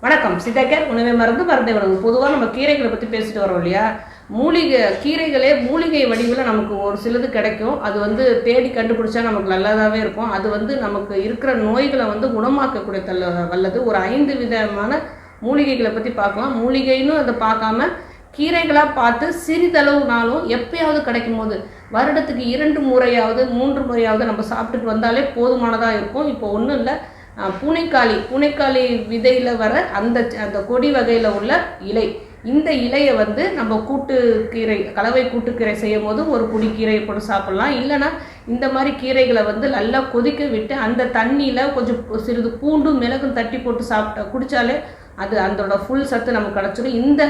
வணக்கம். சித்தக்கர் உணவை மருந்து மருந்தை உணவு. பொதுவாக நம்ம கீரைகளை பற்றி பேசிட்டு வரோம் இல்லையா? மூலிகை கீரைகளே மூலிகை வடிவில் நமக்கு ஒரு சிலது கிடைக்கும். அது தேடி கண்டுபிடிச்சா நமக்கு நல்லதாகவே இருக்கும். அது நமக்கு இருக்கிற நோய்களை குணமாக்கக்கூடிய வல்லது. ஒரு 5 விதமான மூலிகைகளை பற்றி பார்க்கலாம். மூலிகைன்னு அதை பார்க்காம கீரைகளாக பார்த்து சிறிதளவுனாலும் எப்பயாவது கிடைக்கும் போது வருடத்துக்கு 2 முறையாவது 3 முறையாவது நம்ம சாப்பிட்டுட்டு வந்தாலே போதுமானதாக இருக்கும். இப்போ ஒன்றும் இல்லை, பூனைக்காளி விதையில் வர அந்த அந்த கொடி வகையில் உள்ள இலை, இந்த இலையை நம்ம கூட்டுக்கீரை, கலவை கூட்டுக்கீரை செய்யும் போது ஒரு புடி கீரையை போட்டு சாப்பிட்லாம். இல்லைன்னா இந்த மாதிரி கீரைகளை நல்லா கொதிக்க விட்டு அந்த தண்ணியில் கொஞ்சம் சிறிது பூண்டு மிளகும் தட்டி போட்டு குடித்தாலே அது அதோட ஃபுல் சத்து நமக்கு கிடச்சிடும். இந்த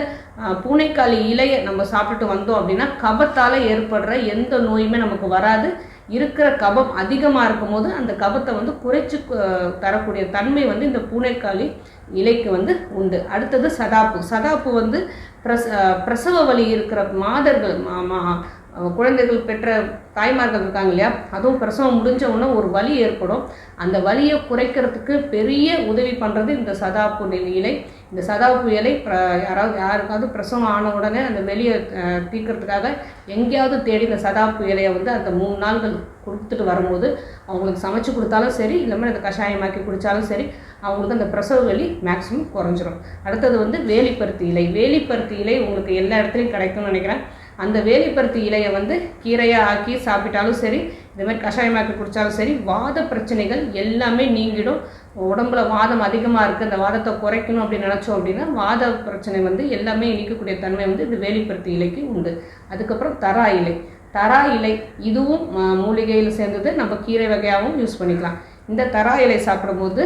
பூனைக்காளி இலையை நம்ம சாப்பிட்டுட்டு வந்தோம் அப்படின்னா கபத்தால் ஏற்படுற எந்த நோயுமே நமக்கு வராது. இருக்கிற கபம் அதிகமாக இருக்கும் போது அந்த கபத்தை குறைச்சி தரக்கூடிய தன்மை இந்த பூனைக்காளி இலைக்கு உண்டு. அடுத்தது சதாப்பு பிரசவ வலி இருக்கிற மாதர்கள், குழந்தைகள் பெற்ற தாய்மார்கள் இருக்காங்க இல்லையா, அதுவும் பிரசவம் முடிஞ்ச உடனே ஒரு வலி ஏற்படும். அந்த வலியை குறைக்கிறதுக்கு பெரிய உதவி பண்ணுறது இந்த சதாப்பு இலை. இந்த சதாப்பு இலை யாருக்காவது பிரசவம் ஆன உடனே அந்த வெளியை தீர்க்கறதுக்காக எங்கேயாவது தேடி இந்த சதாப்பு இலையை அந்த 3 நாள்கள் கொடுத்துட்டு வரும்போது அவங்களுக்கு சமைச்சு கொடுத்தாலும் சரி, இல்லைன்னா அந்த கஷாயமாக்கி குடித்தாலும் சரி, அவங்களுக்கு அந்த பிரசவ வலி மேக்ஸிமம் குறைஞ்சிரும். அடுத்தது வேலிப்பருத்தி இலை. வேலிப்பருத்தி இலை உங்களுக்கு எல்லா இடத்துலையும் கிடைக்கும்னு நினைக்கிறேன். அந்த வேலிப்பருத்தி இலையை கீரையாக ஆக்கி சாப்பிட்டாலும் சரி, இந்த மாதிரி கஷாயமாக்கி குடித்தாலும் சரி, வாத பிரச்சனைகள் எல்லாமே நீங்கிடும். உடம்புல வாதம் அதிகமாக இருக்குது, அந்த வாதத்தை குறைக்கணும் அப்படின்னு நினச்சோம் அப்படின்னா வாத பிரச்சனை எல்லாமே நீக்கக்கூடிய தன்மை இந்த வேலிப்பருத்தி இலைக்கு உண்டு. அதுக்கப்புறம் தரா இலை இதுவும் மூலிகையில் சேர்ந்தது. நம்ம கீரை வகையாகவும் யூஸ் பண்ணிக்கலாம். இந்த தரா இலை சாப்பிடும்போது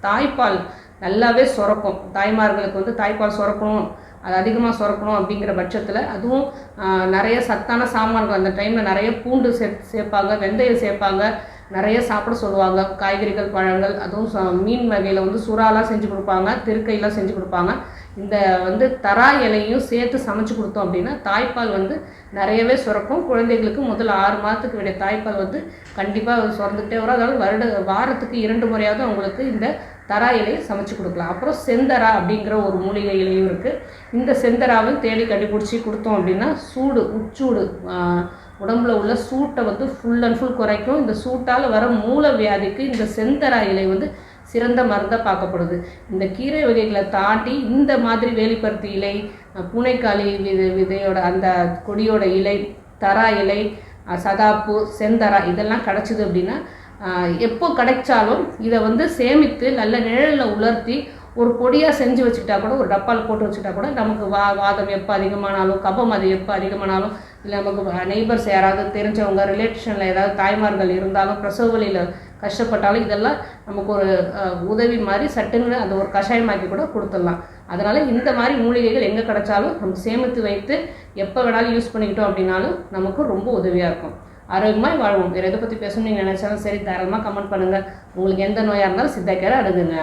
தாய்ப்பால் நல்லாவே சுரக்கும். தாய்மார்களுக்கு தாய்ப்பால் சுரக்கணும், அது அதிகமாக சுரக்கணும் அப்படிங்கிற பட்சத்தில் அதுவும் நிறைய சத்தான சாமான்கள் அந்த டைமில் நிறைய பூண்டு சேர்ப்பாங்க, வெந்தயம் சேர்ப்பாங்க, நிறைய சாப்பிட சொல்லுவாங்க. காய்கறிகள், பழங்கள், அதுவும் மீன் வகையில் சுறாலாம் செஞ்சு கொடுப்பாங்க, திருக்கையெல்லாம் செஞ்சு கொடுப்பாங்க. இந்த தரா இலையும் சேர்த்து சமைச்சு கொடுத்தோம் அப்படின்னா தாய்ப்பால் நிறையவே சுரக்கும். குழந்தைகளுக்கு முதல் 6 மாதத்துக்கு விட தாய்ப்பால் கண்டிப்பாக சுரந்துக்கிட்டே வரும். அதாவது வாரத்துக்கு 2 முறையாவது அவங்களுக்கு இந்த தரா இலையை சமைச்சு கொடுக்கலாம். அப்புறம் செந்தரா அப்படிங்கிற ஒரு மூலிகை இலையும் இருக்குது. இந்த செந்தராவை தேடி கண்டுபிடிச்சி கொடுத்தோம் அப்படின்னா உச்சூடு உடம்புல உள்ள சூட்டை ஃபுல் அண்ட் ஃபுல் குறைக்கும். இந்த சூட்டால் வர மூல வியாதிக்கு இந்த செந்தரா இலை சிறந்த மருந்தாக பார்க்கப்படுது. இந்த கீரை வகைகளை தாண்டி இந்த மாதிரி வேலிப்பருத்தி இலை, பூனைக்காளி விதையோட அந்த கொடியோட இலை, தரா இலை, சதாப்பு, செந்தரா இதெல்லாம் கிடச்சிது அப்படின்னா எப்போ கிடைச்சாலும் இதை சேமித்து நல்ல நிழலில் உலர்த்தி ஒரு பொடியாக செஞ்சு வச்சுக்கிட்டா கூட, ஒரு டப்பாவில் போட்டு வச்சுக்கிட்டா கூட நமக்கு வாதம் எப்போ அதிகமானாலும், கபம் அது எப்போ அதிகமானாலும், இல்லை நமக்கு நெய்பர்ஸ் யாராவது தெரிஞ்சவங்க ரிலேஷனில் ஏதாவது தாய்மார்கள் இருந்தாலும் பிரசவ வலியில் கஷ்டப்பட்டாலும் இதெல்லாம் நமக்கு ஒரு உதவி மாதிரி சட்டுன்னு அந்த ஒரு கஷாயமாக்கி கூட கொடுத்துடலாம். அதனால் இந்த மாதிரி மூலிகைகள் எங்கே கிடைச்சாலும் நம்ம சேமித்து வைத்து எப்போ வேணாலும் யூஸ் பண்ணிக்கிட்டோம் அப்படின்னாலும் நமக்கு ரொம்ப உதவியாக இருக்கும். ஆரோக்கியமாக வாழ்வோம். வேறு எதை பற்றி பேசணும்னு நீங்கள் நினச்சாலும் சரி, தாராளமாக கமெண்ட் பண்ணுங்கள். உங்களுக்கு எந்த நோயாக இருந்தாலும் சித்தக்கரை அணுகுங்க.